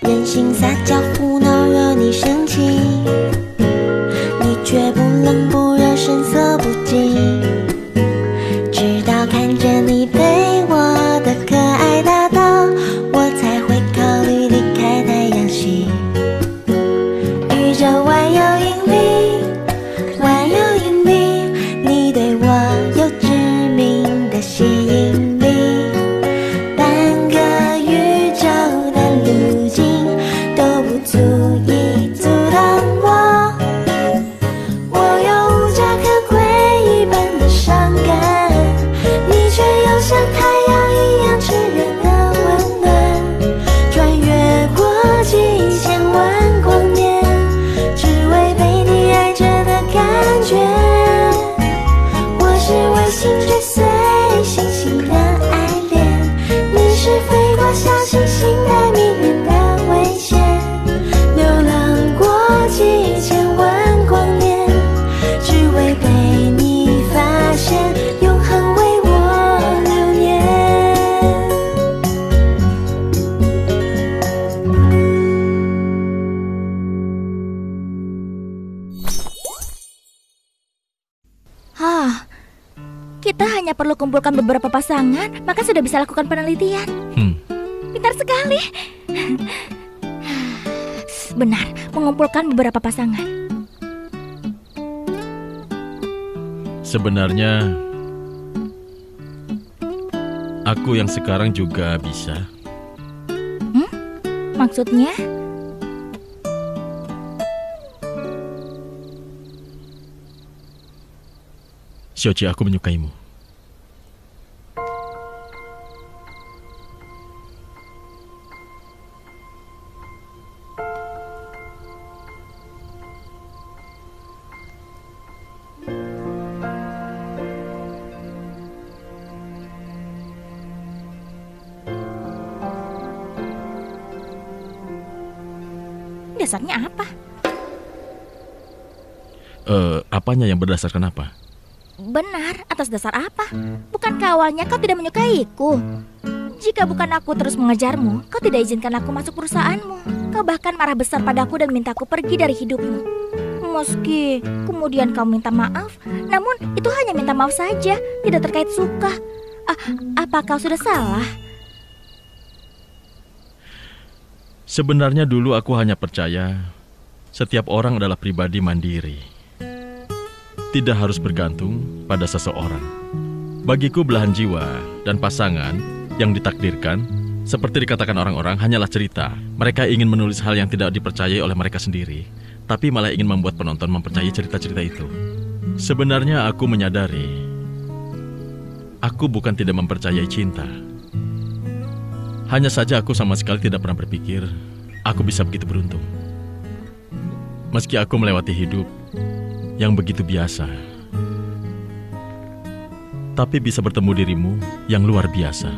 任性撒娇胡闹惹你生气，你却不冷不热神色不惊，直到看着你被我的可爱打倒，我才会考虑离开太阳系。宇宙万有引力，万有引力，你对我有致命的吸引力，半个宇宙的路径都不足以阻挡我。我有无家可归一般的伤感，你却又像太阳一样炽热的温暖，穿越过几千万光年，只为被你爱着的感觉。我是卫星追随星星的爱恋，你是飞过小行星的命运的危险，流浪过几千万光年，只为被你发现，永恒为我留念。Kita hanya perlu kumpulkan beberapa pasangan, maka sudah bisa lakukan penelitian. Pintar sekali. Benar, mengumpulkan beberapa pasangan. Sebenarnya aku yang sekarang juga bisa. Maksudnya? Xiaoqi, aku menyukaimu. Dasarnya apa? Apanya yang berdasarkan apa? Benar, atas dasar apa? Bukankah awalnya kau tidak menyukaiku? Jika bukan aku terus mengejarmu, kau tidak izinkan aku masuk perusahaanmu. Kau bahkan marah besar padaku dan mintaku pergi dari hidupmu. Meski kemudian kau minta maaf, namun itu hanya minta maaf saja, tidak terkait suka. Apa kau sudah salah? Sebenarnya dulu aku hanya percaya setiap orang adalah pribadi mandiri, tidak harus bergantung pada seseorang. Bagiku belahan jiwa dan pasangan yang ditakdirkan, seperti dikatakan orang-orang, hanyalah cerita. Mereka ingin menulis hal yang tidak dipercayai oleh mereka sendiri, tapi malah ingin membuat penonton mempercayai cerita-cerita itu. Sebenarnya aku menyadari, aku bukan tidak mempercayai cinta. Hanya saja aku sama sekali tidak pernah berpikir aku bisa begitu beruntung. Meski aku melewati hidup yang begitu biasa, tapi bisa bertemu dirimu yang luar biasa.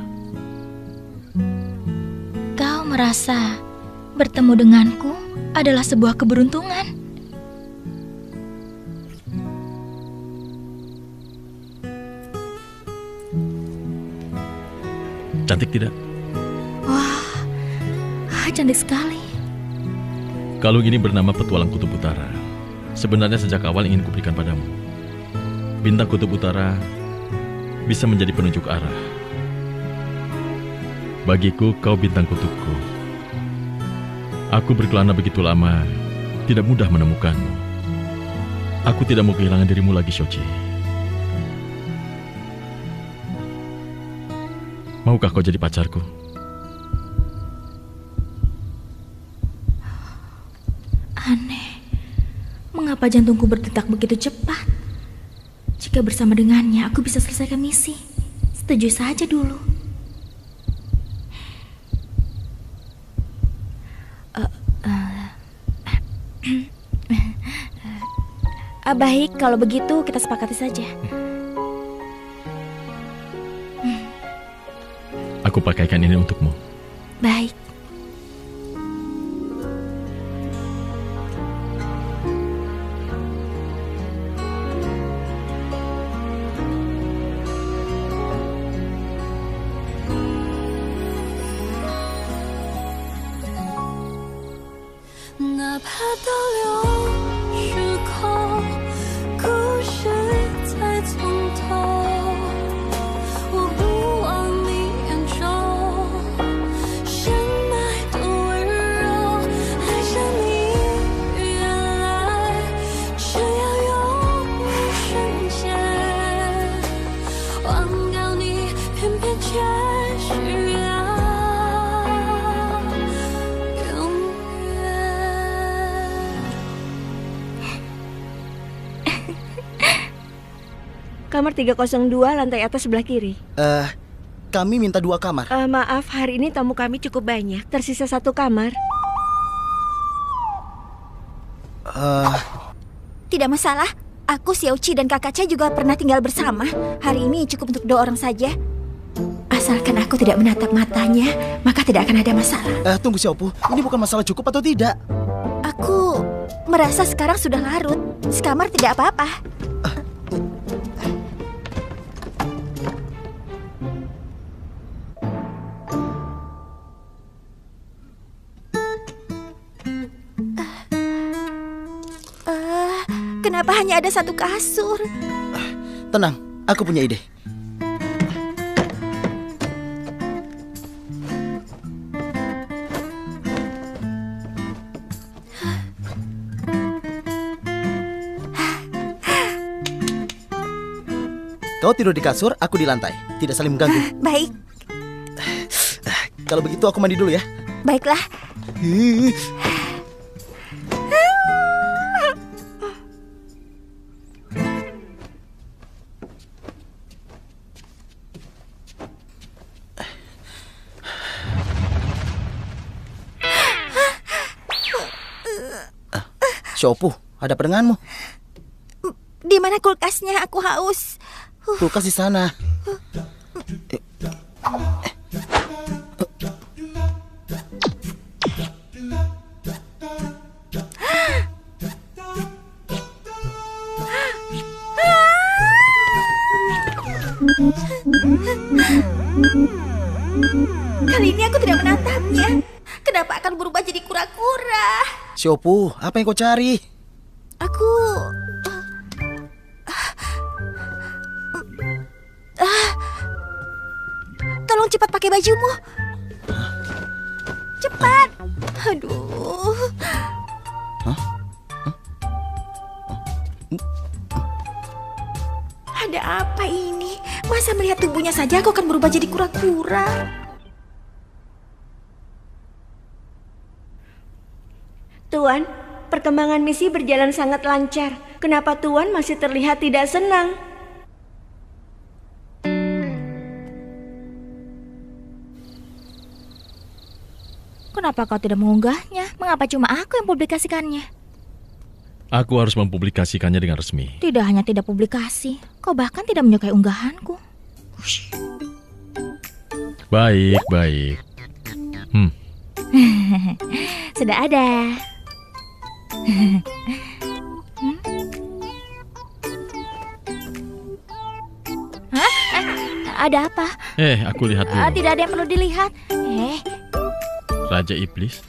Kau merasa bertemu denganku adalah sebuah keberuntungan? Cantik tidak? Wah, cantik sekali. Kalung ini bernama Petualang Kutub Utara. Sebenarnya sejak awal ingin kuberikan padamu. Bintang Kutub Utara bisa menjadi penunjuk arah. Bagiku, kau bintang kutubku. Aku berkelana begitu lama, tidak mudah menemukanmu. Aku tidak mau kehilangan dirimu lagi, Xiaoqi. Maukah kau jadi pacarku? Aneh, mengapa jantungku berdetak begitu cepat? Jika bersama dengannya, aku bisa selesaikan misi. Setuju saja dulu. Baik, kalau begitu kita sepakati saja. Aku pakaikan ini untukmu. Baik. 哪怕倒流时空，故事再从头，我不忘你眼中深爱的温柔。爱上你，原来只要用一瞬间，忘掉你，偏偏却需要。Kamar 302 lantai atas sebelah kiri. Kami minta 2 kamar. Maaf, hari ini tamu kami cukup banyak. Tersisa 1 kamar. Tidak masalah. Aku, Xiaoqi dan Kakak Cha juga pernah tinggal bersama. Hari ini cukup untuk 2 orang saja. Asalkan aku tidak menatap matanya, maka tidak akan ada masalah. Tunggu Xiaopu, ini bukan masalah cukup atau tidak. Aku merasa sekarang sudah larut. Sekamar tidak apa-apa. Kenapa hanya ada 1 kasur? Tenang, aku punya ide. Kau tidur di kasur, aku di lantai. Tidak saling mengganggu. Baik. Kalau begitu aku mandi dulu ya. Baiklah. Xiaopu, ada pendenganmu. Di mana kulkasnya? Aku haus. Kulkas di sana. Kali ini aku tidak menatapnya. Kenapa akan berubah jadi kura-kura? Xiaopu, apa yang kau cari? Aku... Tolong cepat pakai bajumu. Cepat. Aduh. Ada apa ini? Masa melihat tubuhnya saja aku akan berubah jadi kura-kura? Tuan, perkembangan misi berjalan sangat lancar. Kenapa Tuan masih terlihat tidak senang? Kenapa kau tidak mengunggahnya? Mengapa cuma aku yang publikasikannya? Aku harus mempublikasikannya dengan resmi. Tidak hanya tidak publikasi, kau bahkan tidak menyukai unggahanku. Ush. Baik, baik. Sudah ada. Hah? Ada apa? Aku lihat dulu. Tidak ada yang perlu dilihat. Raja Iblis.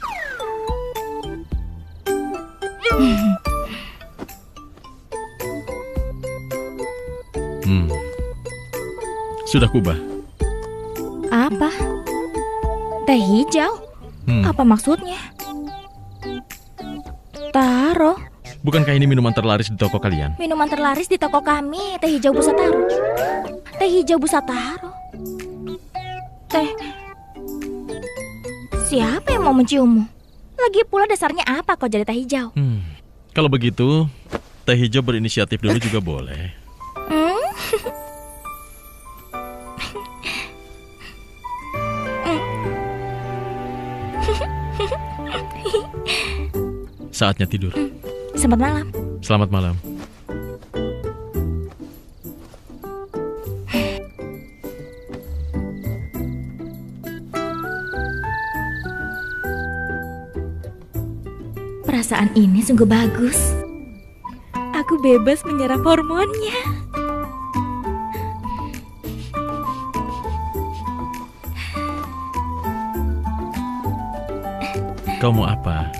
Sudah kubah. Apa? Teh hijau? Apa maksudnya? Taro? Bukankah ini minuman terlaris di toko kalian? Minuman terlaris di toko kami, teh hijau busa taro. Teh hijau busa taro. Teh... Siapa yang mau menciummu? Lagi pula dasarnya apa kau jadi teh hijau? Kalau begitu, teh hijau berinisiatif dulu juga boleh. Saatnya tidur. Selamat malam. Selamat malam. Perasaan ini sungguh bagus. Aku bebas menyerap hormonnya. Kau mau apa?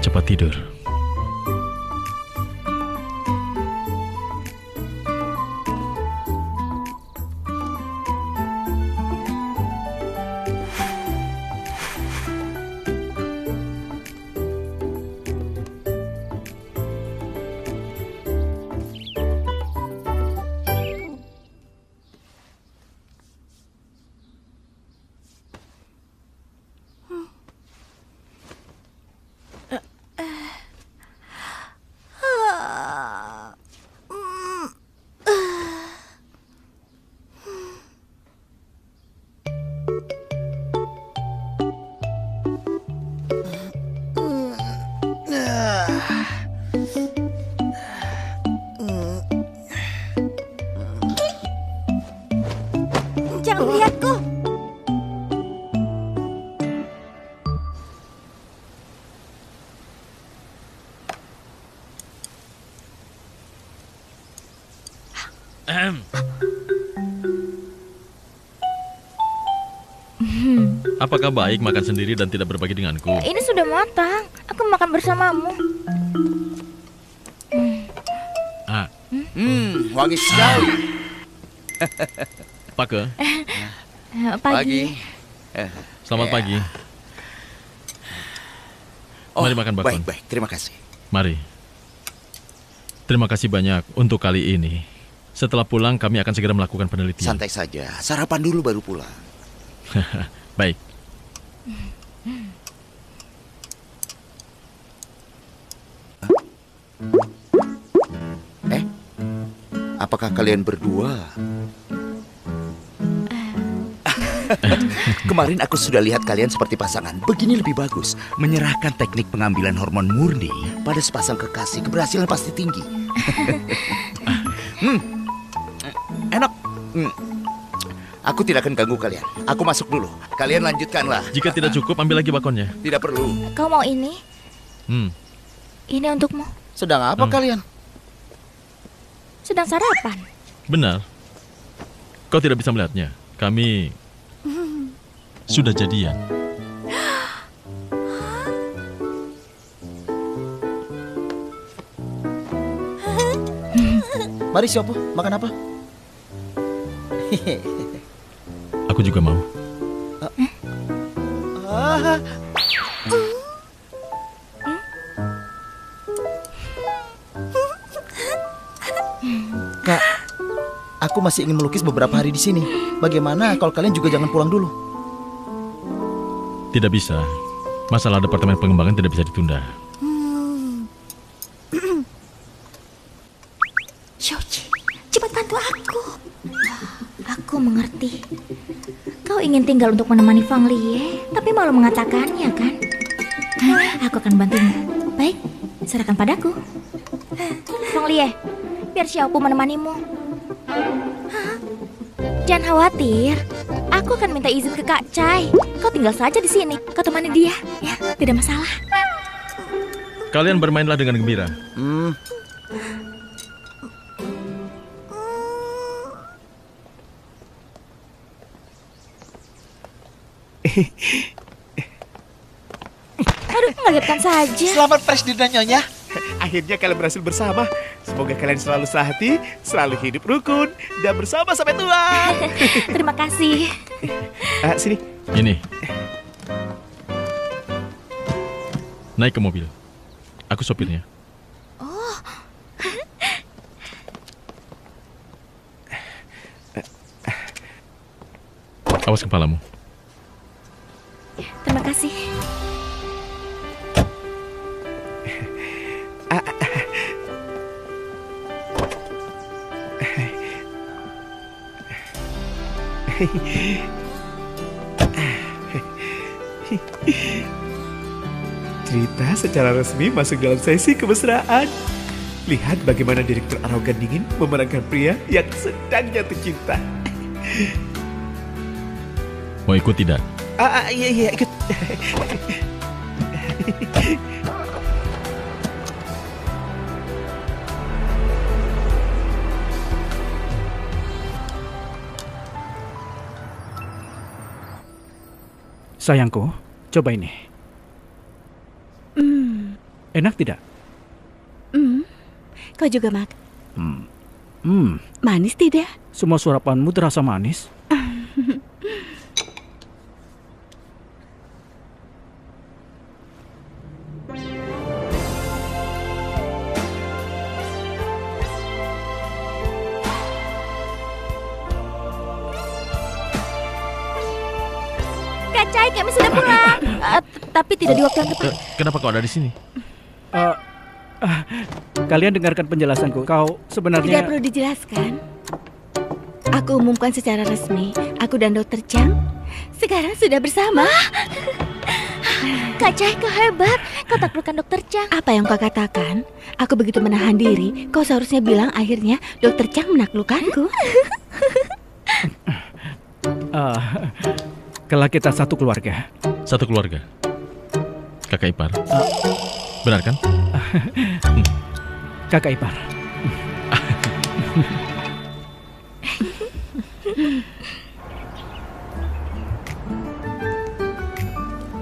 Cepat tidur. Jangan melihatku. Apakah baik makan sendiri dan tidak berbagi denganku? Ini sudah matang. Aku makan bersamamu. Wangi sekali. Pake, Pagi. selamat Ya. pagi. Mari makan bakwan. Baik, terima kasih. Mari. Terima kasih banyak untuk kali ini. Setelah pulang kami akan segera melakukan penelitian. Santai saja, sarapan dulu baru pulang. Baik. Apakah kalian berdua? Kemarin aku sudah lihat kalian seperti pasangan. Begini lebih bagus. Menyerahkan teknik pengambilan hormon murni pada sepasang kekasih, keberhasilan pasti tinggi. Enak. Aku tidak akan ganggu kalian. Aku masuk dulu. Kalian lanjutkanlah. Jika tidak cukup, ambil lagi bakonnya. Tidak perlu. Kau mau ini? Ini untukmu. Sedang apa kalian? Sedang sarapan. Benar. Kau tidak bisa melihatnya. Kami sudah jadian. Mari Siopo, makan apa? Aku juga mau. Kak, aku masih ingin melukis beberapa hari di sini. Bagaimana kalau kalian juga jangan pulang dulu? Tidak bisa. Masalah departemen pengembangan tidak bisa ditunda. Xiaoqi, cepat bantu aku. Aku mengerti. Kau ingin tinggal untuk menemani Fang Lie, tapi malu mengatakannya, kan? Aku akan bantumu. Baik, serahkan padaku. Fang Lie, biar Xiaopu menemanimu. Jangan khawatir, aku akan minta izin ke Kak Chai. Kau tinggal saja di sini, kau temani dia. Ya, tidak masalah. Kalian bermainlah dengan gembira. Aduh, mengagetkan saja. Selamat fresh dinner Nyonya. Akhirnya kalian berhasil bersama. Semoga kalian selalu sehati, selalu hidup rukun, dan bersama sampai tua. Terima kasih. Sini. Ini. Naik ke mobil. Aku sopirnya. Awas kepalamu. Terima kasih. Cerita secara resmi masuk dalam sesi kemesraan. Lihat bagaimana direktur arogan dingin memerankan pria yang sedang jatuh cinta. Mau ikut tidak? Iya, ikut. Sayangku, coba ini. Enak tidak? Kau juga manis tidak? Semua surapanmu terasa manis. Kacai, kami sudah pulang. Tapi tidak di waktu yang tepat. Kenapa kau ada di sini? Kalian dengarkan penjelasanku. Kau sebenarnya... Tidak perlu dijelaskan. Aku umumkan secara resmi, aku dan Dr. Chang sekarang sudah bersama. Kacai, kau hebat. Kau taklukkan Dr. Chang. Apa yang kau katakan? Aku begitu menahan diri. Kau seharusnya bilang akhirnya Dr. Chang menaklukkanku. Kalau kita satu keluarga. Satu keluarga? Kakak ipar? Benar kan? Kakak ipar.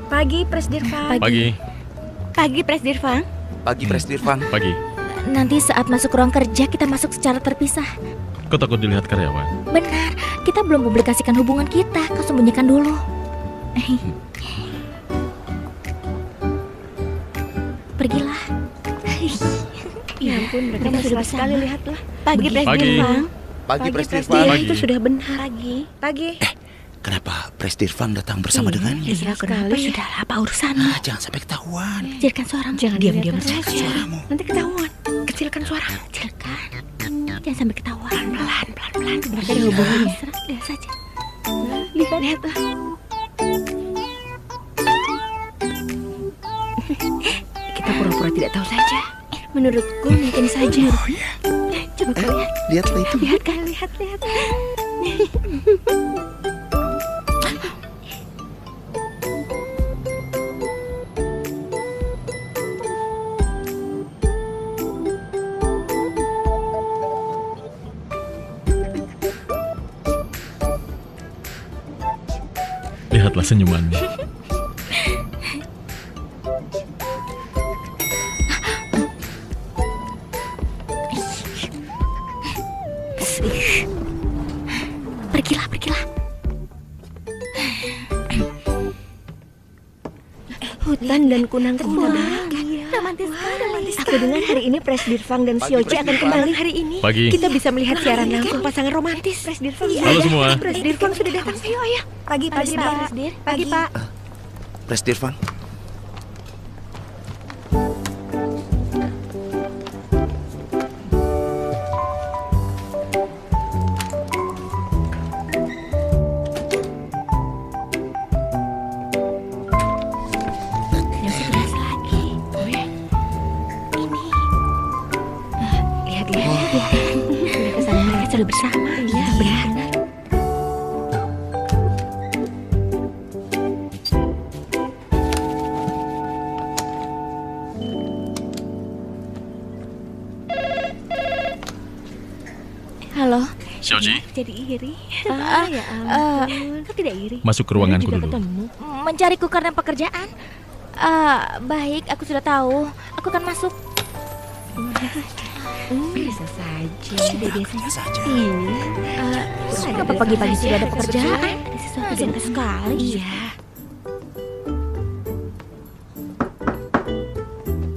Pagi, Presdirfang. Pagi. Pagi, Presdirfang. Pagi, Presdirfang. Pagi. Nanti saat masuk ruang kerja kita masuk secara terpisah. Kau takut dilihat karyawan? Benar, kita belum publikasikan hubungan kita. Kau sembunyikan dulu. Pergilah. Ya ampun, mereka mesra sekali, lihatlah. Pagi, Presdirfang. Pagi, Presdirfang. Pagi. Itu sudah benar. Pagi. Kenapa Presdirfang datang bersama dengannya? Ya, kenapa? Sudahlah, apa urusanmu? Jangan sampai ketahuan. Kecilkan suaramu. Jangan diam-diam Kecilkan saja. suaramu. Nanti ketahuan. Kecilkan suara. Kecilkan. Jangan sampai ketahuan. Pelan. Mereka ada hubungannya. Lihat saja. Lihatlah. Kita pura-pura tidak tahu saja. Menurutku mungkin saja. Coba kau lihat. Lihatlah itu. Lihat kan? Lihat. Lihatlah senyumannya. Pergilah. Hutan dan kunang-kunang. Romantis sekali. Aku dengar hari ini Presdirfang dan Sioci akan kembali hari ini. Pagi. Kita bisa melihat siaran langsung pasangan romantis. Presdirfang. Halo semua. Presdirfang sudah datang. Ayo. Pagi, Pak. Pagi, Pak. Presdirfang. Mereka selalu bersama. Iya, benar. Halo. Xiaoji, Jadi iri. Ya ampun. Kau tidak iri. masuk ke ruanganku Juga dulu. ketemu. Mencariku karena pekerjaan. Baik, aku sudah tahu. Aku akan masuk. Bisa saja. Biasanya saja. Kenapa pagi-pagi sudah ada pekerjaan? Ada sesuatu Ada yang sekali. Iya.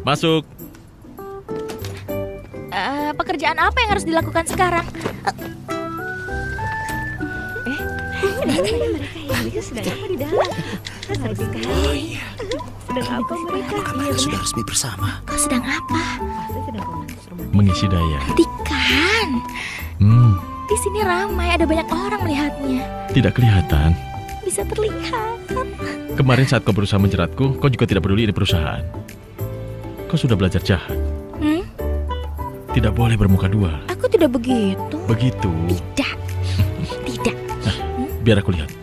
Masuk. Pekerjaan apa yang harus dilakukan sekarang? Mereka sedang apa di dalam? Menarik sekali. Oh iya. Sedang apa mereka? Apakah mereka sudah resmi bersama? Kau sedang apa? Pasti sedang romantis. Mengisi daya. Hentikan. Di sini ramai, ada banyak orang melihatnya. Tidak kelihatan. Bisa terlihat. Kemarin saat kau berusaha menjeratku, kau juga tidak peduli ini perusahaan. Kau sudah belajar jahat. Tidak boleh bermuka dua. Aku tidak begitu. Begitu. Tidak. Nah, biar aku lihat.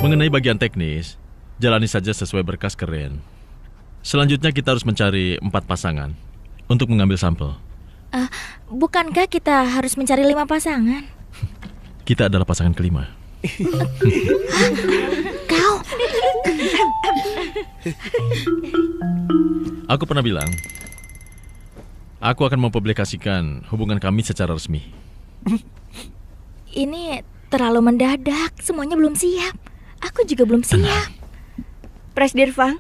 Mengenai bagian teknis, jalani saja sesuai berkas keren. Selanjutnya kita harus mencari 4 pasangan untuk mengambil sampel. Bukankah kita harus mencari 5 pasangan? Kita adalah pasangan kelima. Kau? Aku pernah bilang, aku akan mempublikasikan hubungan kami secara resmi. Ini terlalu mendadak, semuanya belum siap. Aku juga belum siap. Presdirfang,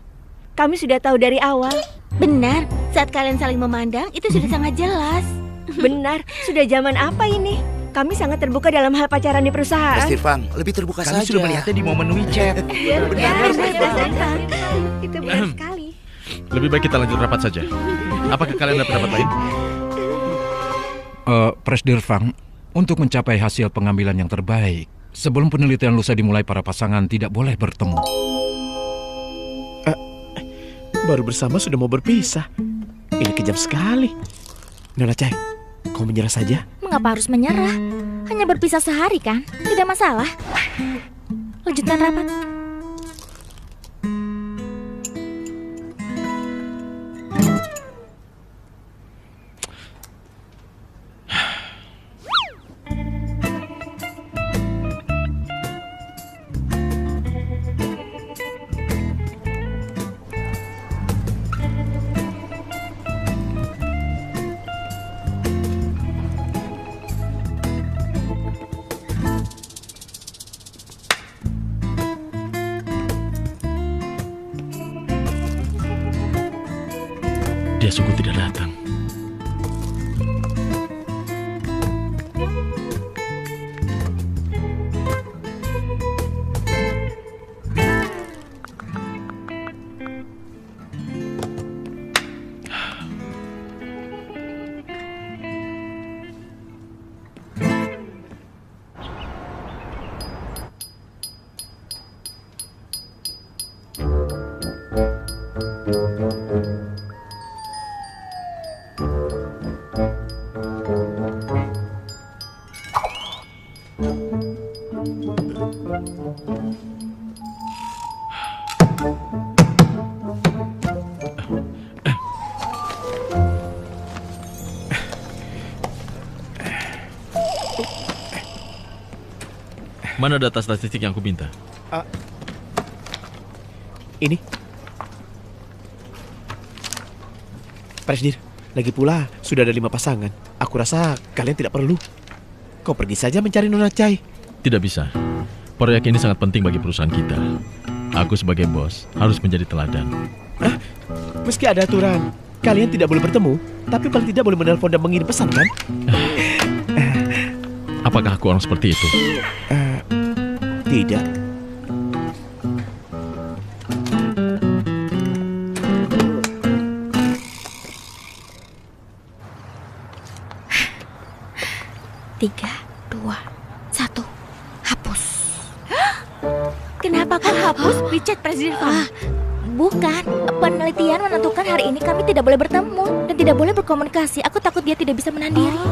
kami sudah tahu dari awal. Benar, saat kalian saling memandang itu sudah sangat jelas. Benar, sudah zaman apa ini? Kami sangat terbuka dalam hal pacaran di perusahaan. Presdirfang, lebih terbuka Kami saja. sudah melihatnya di momen WeChat. Benar. Itu benar sekali. Lebih baik kita lanjut rapat saja. Apakah kalian ada pendapat lain? Presdirfang, untuk mencapai hasil pengambilan yang terbaik, sebelum penelitian lusa dimulai, para pasangan tidak boleh bertemu. Baru bersama sudah mau berpisah. Ini kejam sekali. Nona Cai, kau menyerah saja? Mengapa harus menyerah? Hanya berpisah sehari kan? Tidak masalah. Lanjutkan rapat. Dia sungguh tidak datang. Mana data statistik yang aku minta? Ini. Presdir, lagi pula sudah ada 5 pasangan. Aku rasa kalian tidak perlu. Kau pergi saja mencari Nona Cai. Tidak bisa. Proyek ini sangat penting bagi perusahaan kita. Aku sebagai bos harus menjadi teladan. Meski ada aturan, kalian tidak boleh bertemu, tapi paling tidak boleh menelpon dan mengirim pesan, kan? Apakah aku orang seperti itu? Tidak. Tiga, 2, 1, hapus. Kenapa kau hapus WeChat Presdirfang? Bukan, penelitian menentukan hari ini kami tidak boleh bertemu dan tidak boleh berkomunikasi. Aku takut dia tidak bisa menahan diri.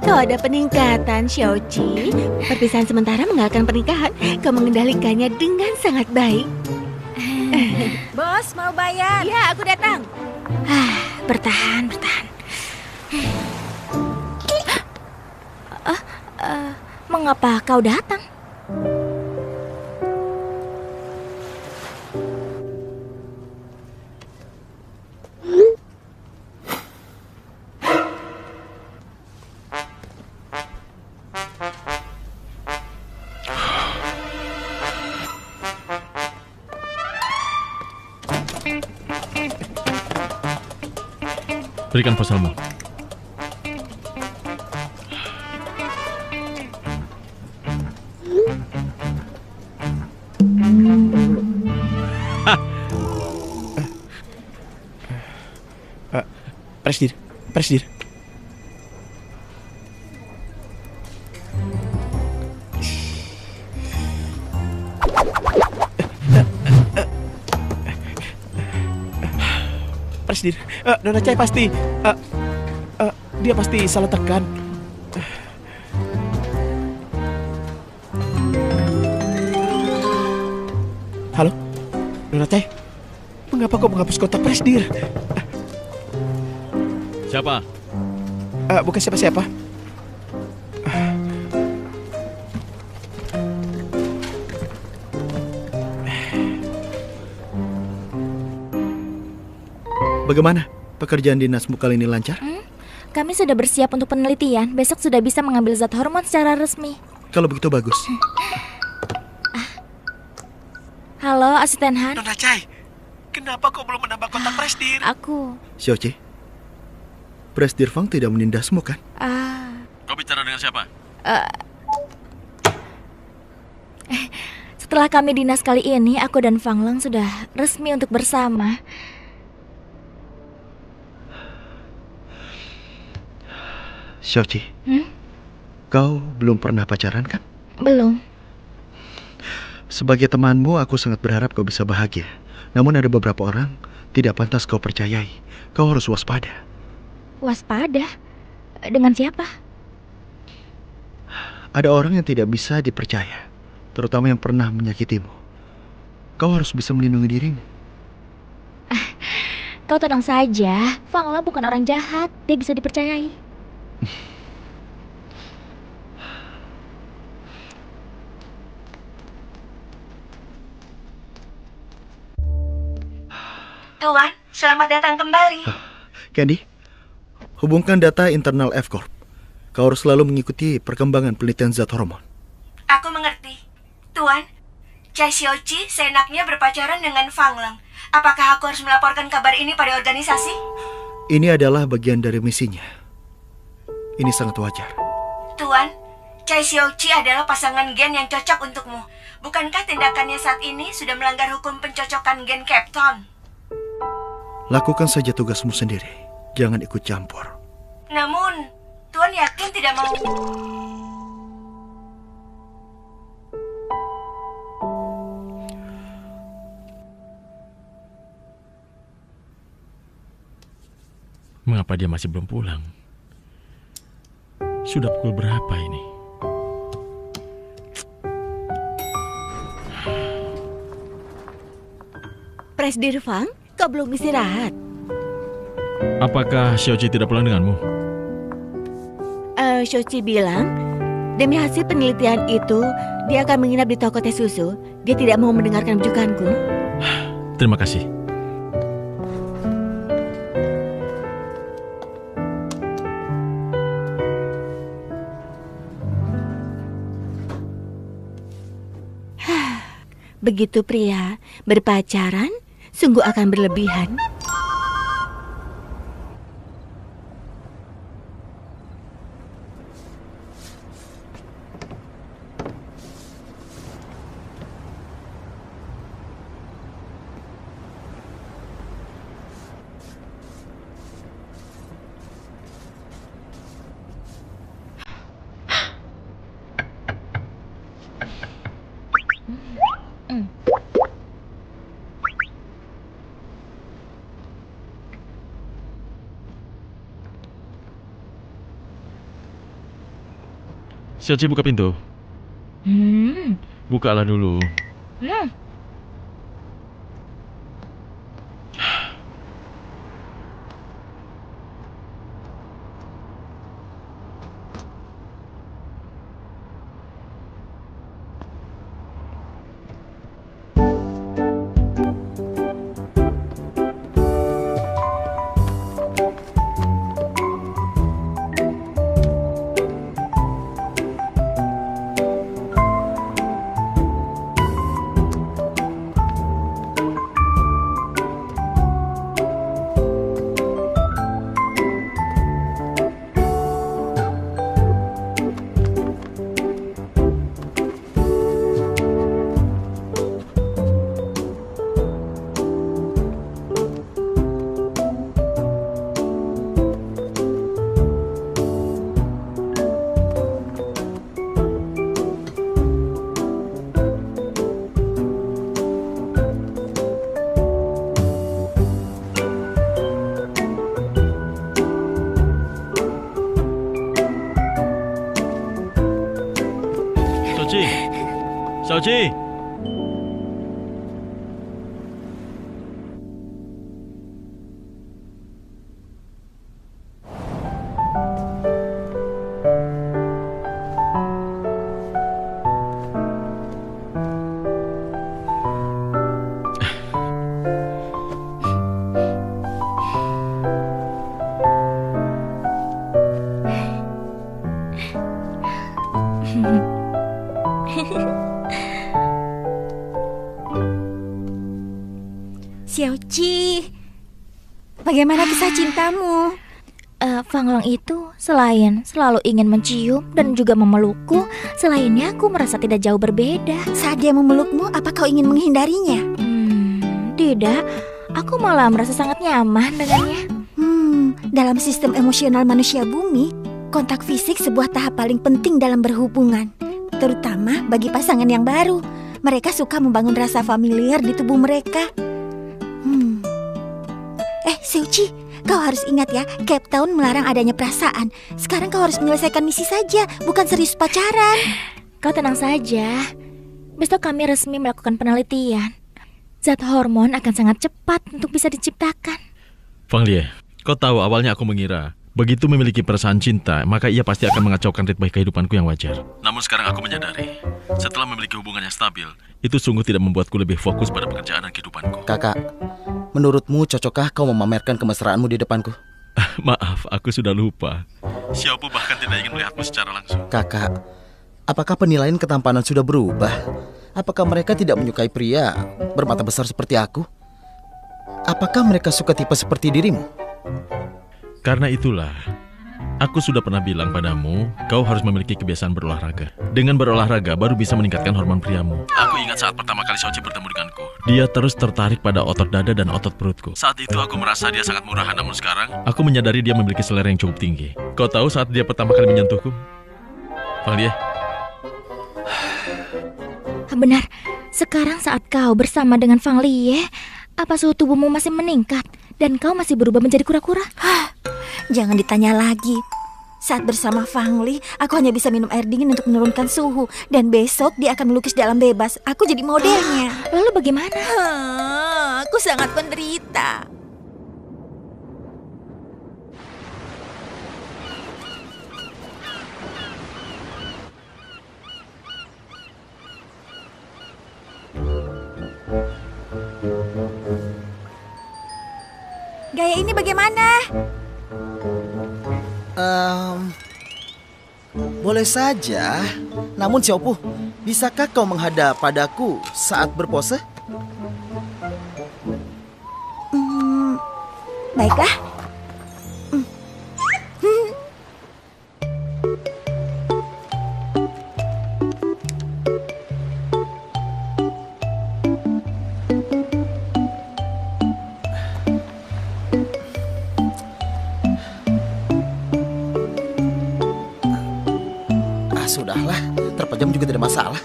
Kau ada peningkatan, Xiaoqi. Perpisahan sementara mengalahkan pernikahan. Kau mengendalikannya dengan sangat baik. Bos, mau bayar? Ya, aku datang. Bertahan. Mengapa kau datang? Berikan poselmu. Presdir. Presdir, Nona Cai pasti, dia pasti salah tekan. Halo? Nona Teh? Mengapa kau menghapus kontak Presdir? Siapa? Bukan siapa-siapa. Bagaimana? Pekerjaan dinasmu kali ini lancar? Kami sudah bersiap untuk penelitian. Besok sudah bisa mengambil zat hormon secara resmi. Kalau begitu bagus. Halo, Asisten Han. Nona Chai, kenapa kau belum menambah kontak Presdir? Aku. Xiaoqi, Presdir Fang tidak menindasmu kan? Kau bicara dengan siapa? Setelah kami dinas kali ini, aku dan Fang Leng sudah resmi untuk bersama. Xiaoqi, kau belum pernah pacaran kan? Belum. Sebagai temanmu, aku sangat berharap kau bisa bahagia. Namun ada beberapa orang tidak pantas kau percayai. Kau harus waspada. Waspada? Dengan siapa? Ada orang yang tidak bisa dipercaya, terutama yang pernah menyakitimu. Kau harus bisa melindungi dirimu. Kau tenang saja. Fang Leng bukan orang jahat. Dia bisa dipercayai. Tuan, selamat datang kembali. Candy, hubungkan data internal F-Corp. Kau harus selalu mengikuti perkembangan penelitian zat hormon. Aku mengerti. Tuan, Chai Xiaoqi seenaknya berpacaran dengan Fang Leng. Apakah aku harus melaporkan kabar ini pada organisasi? Ini adalah bagian dari misinya. Ini sangat wajar. Tuan, Chai Xiaoqi adalah pasangan gen yang cocok untukmu. Bukankah tindakannya saat ini sudah melanggar hukum pencocokan gen Kapton? Lakukan saja tugasmu sendiri. Jangan ikut campur. Namun, Tuan yakin tidak mau... Mengapa dia masih belum pulang? Sudah pukul berapa ini? Presdir Fang, kau belum istirahat? Apakah Xiaoqi tidak pulang denganmu? Xiaoqi bilang, demi hasil penelitian itu, dia akan menginap di toko teh susu. Dia tidak mau mendengarkan rujukanku. Terima kasih. Begitu pria berpacaran, sungguh akan berlebihan. Xiaoqi, buka pintu. Bukalah dulu. Xiaoqi! Xiaoqi, bagaimana kisah cintamu? Fang Long itu selain selalu ingin mencium dan juga memelukku, selainnya aku merasa tidak jauh berbeda. Saat dia memelukmu, apa kau ingin menghindarinya? Tidak, aku malah merasa sangat nyaman dengannya. Dalam sistem emosional manusia bumi, kontak fisik sebuah tahap paling penting dalam berhubungan, terutama bagi pasangan yang baru. Mereka suka membangun rasa familiar di tubuh mereka. Xiaoqi, kau harus ingat ya, Cape Town melarang adanya perasaan. Sekarang kau harus menyelesaikan misi saja, bukan serius pacaran. Kau tenang saja. Besok kami resmi melakukan penelitian. Zat hormon akan sangat cepat untuk bisa diciptakan. Fang Lie, kau tahu awalnya aku mengira begitu memiliki perasaan cinta, maka ia pasti akan mengacaukan ritme kehidupanku yang wajar. Namun sekarang aku menyadari, setelah memiliki hubungan yang stabil, itu sungguh tidak membuatku lebih fokus pada pekerjaan dan kehidupanku. Kakak, menurutmu cocokkah kau memamerkan kemesraanmu di depanku? Maaf, aku sudah lupa. Xiaopu bahkan tidak ingin melihatmu secara langsung. Kakak, apakah penilaian ketampanan sudah berubah? Apakah mereka tidak menyukai pria bermata besar seperti aku? Apakah mereka suka tipe seperti dirimu? Karena itulah, aku sudah pernah bilang padamu, kau harus memiliki kebiasaan berolahraga. Dengan berolahraga baru bisa meningkatkan hormon priamu. Aku ingat saat pertama kali Xiaoqi bertemu denganku. Dia terus tertarik pada otot dada dan otot perutku. Saat itu aku merasa dia sangat murahan, namun sekarang aku menyadari dia memiliki selera yang cukup tinggi. Kau tahu saat dia pertama kali menyentuhku? Fang Lie. Benar, sekarang saat kau bersama dengan Fang Lie, apa suhu tubuhmu masih meningkat dan kau masih berubah menjadi kura-kura? Jangan ditanya lagi. Saat bersama Fang Li, aku hanya bisa minum air dingin untuk menurunkan suhu. Dan besok dia akan melukis di alam bebas. Aku jadi modelnya. Lalu bagaimana? Aku sangat menderita. Gaya ini bagaimana? Boleh saja. Namun Xiaopu, bisakah kau menghadap padaku saat berpose? Baiklah. Sudahlah, terpejam juga tidak masalah.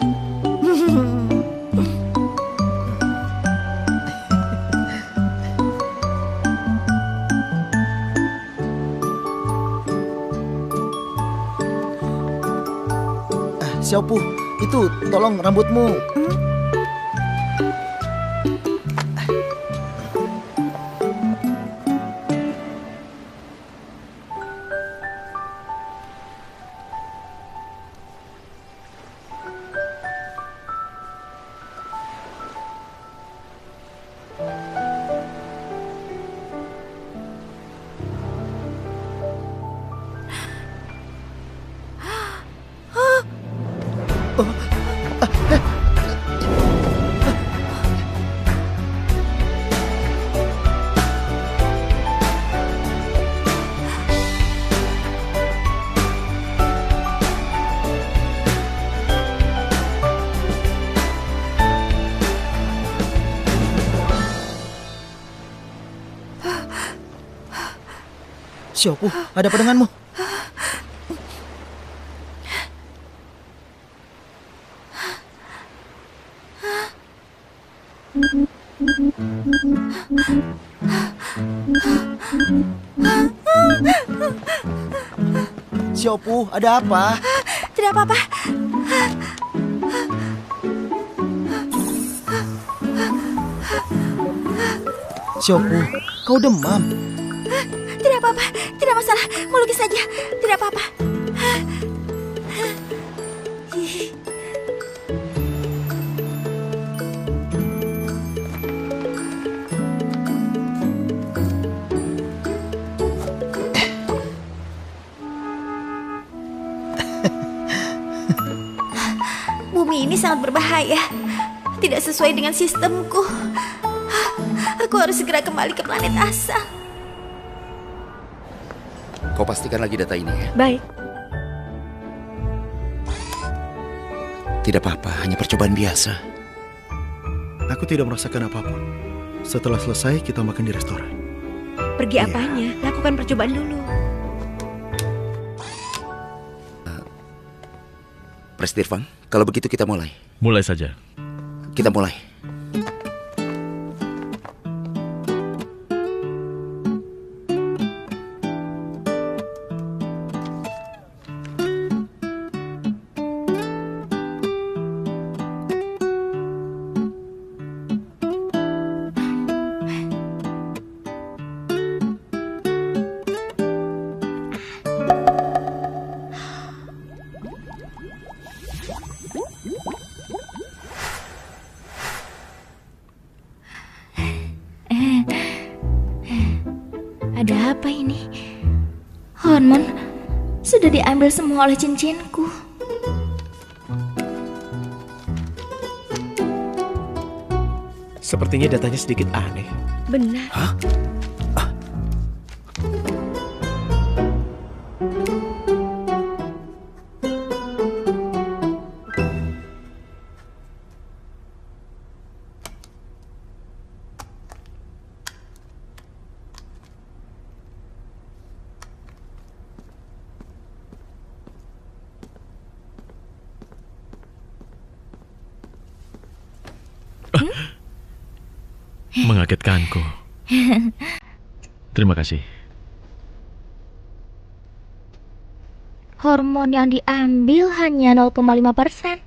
Xiaopu, itu tolong rambutmu. Xiaopu, ada apa denganmu? Xiaopu, ada apa? Tidak apa-apa. Xiaopu, kau demam. Tidak apa-apa, tidak masalah. Melukis saja, tidak apa-apa. Wangi ini sangat berbahaya. Tidak sesuai dengan sistemku. Aku harus segera kembali ke planet asal. Kau pastikan lagi data ini ya. Baik. Tidak apa-apa, hanya percobaan biasa. Aku tidak merasakan apapun. Setelah selesai, kita makan di restoran. Pergi apanya? Lakukan percobaan dulu. Presdirvang, kalau begitu kita mulai. Mulai saja. Kita mulai. Ada apa ini? Hormon sudah diambil semua oleh cincinku. Sepertinya datanya sedikit aneh. Benar. Hah? Mengagetkanku. Terima kasih. Hormon yang diambil hanya 0,5%.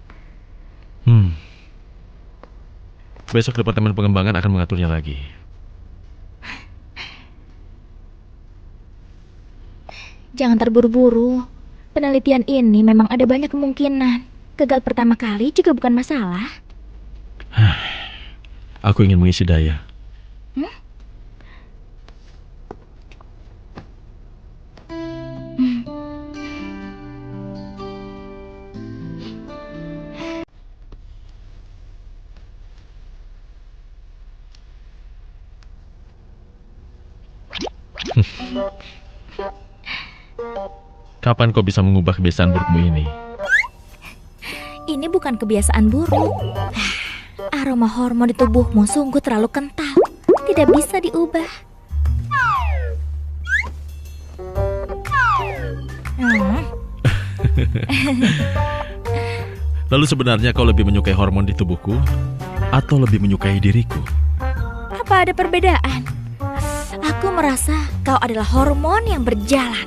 Besok Departemen Pengembangan akan mengaturnya lagi. Jangan terburu-buru. Penelitian ini memang ada banyak kemungkinan. Gagal pertama kali juga bukan masalah. Aku ingin mengisi daya. Kapan kau bisa mengubah kebiasaan burukmu ini? Ini bukan kebiasaan buruk. Aroma hormon di tubuhmu sungguh terlalu kental. Tidak bisa diubah. Lalu sebenarnya kau lebih menyukai hormon di tubuhku atau lebih menyukai diriku? Apa ada perbedaan? Aku merasa kau adalah hormon yang berjalan.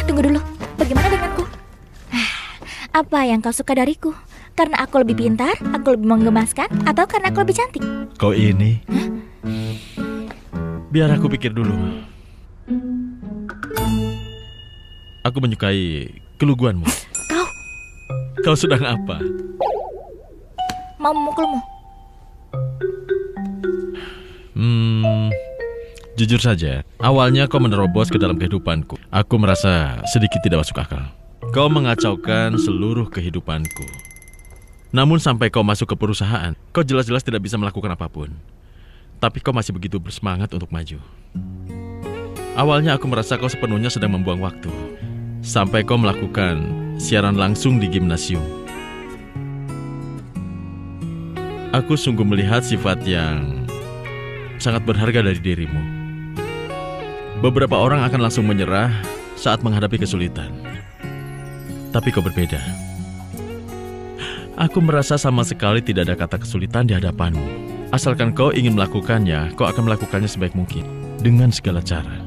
Tunggu dulu, bagaimana denganku? Apa yang kau suka dariku? Karena aku lebih pintar, aku lebih menggemaskan, atau karena aku lebih cantik? Kau ini? Biar aku pikir dulu. Aku menyukai keluguanmu. Kau sedang apa? Mau memukulmu? Jujur saja, awalnya kau menerobos ke dalam kehidupanku. Aku merasa sedikit tidak masuk akal. Kau mengacaukan seluruh kehidupanku. Namun sampai kau masuk ke perusahaan, kau jelas-jelas tidak bisa melakukan apapun. Tapi kau masih begitu bersemangat untuk maju. Awalnya aku merasa kau sepenuhnya sedang membuang waktu. Sampai kau melakukan siaran langsung di gimnasium. Aku sungguh melihat sifat yang sangat berharga dari dirimu. Beberapa orang akan langsung menyerah saat menghadapi kesulitan. Tapi kau berbeda. Aku merasa sama sekali tidak ada kata kesulitan di hadapanmu. Asalkan kau ingin melakukannya, kau akan melakukannya sebaik mungkin. Dengan segala cara.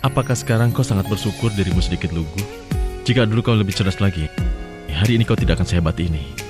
Apakah sekarang kau sangat bersyukur dirimu sedikit lugu? Jika dulu kau lebih cerdas lagi, hari ini kau tidak akan sehebat ini.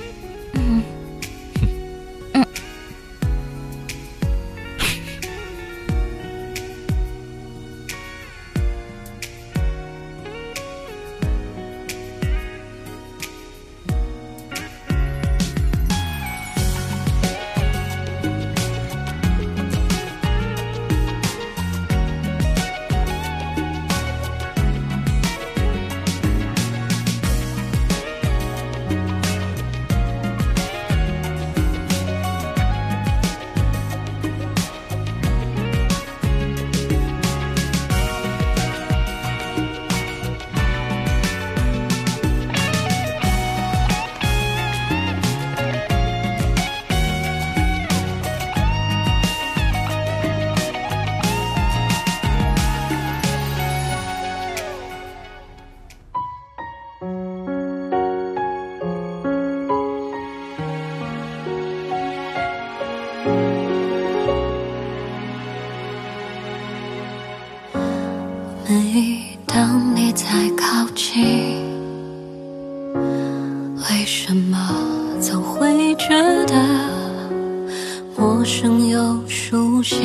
生又熟悉，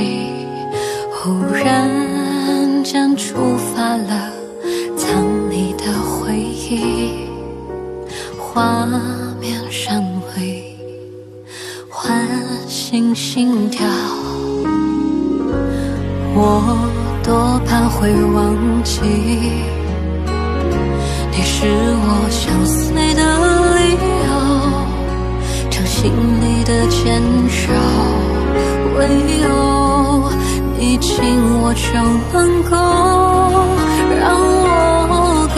忽然间触发了藏匿的回忆，画面闪回，唤醒心跳。我多半会忘记，你是我相随的理由，掌心里的坚守，唯有你紧握就能够让我跟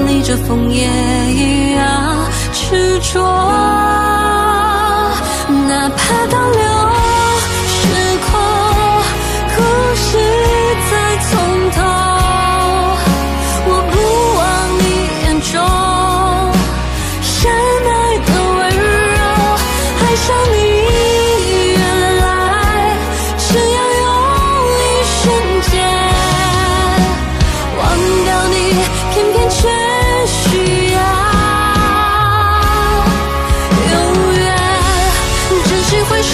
逆着枫叶一样执着，哪怕倒流时空，故事再从头，我不忘你眼中深爱的温柔，爱上你原来只要用一瞬间，忘掉你偏偏却需要永远，珍惜会是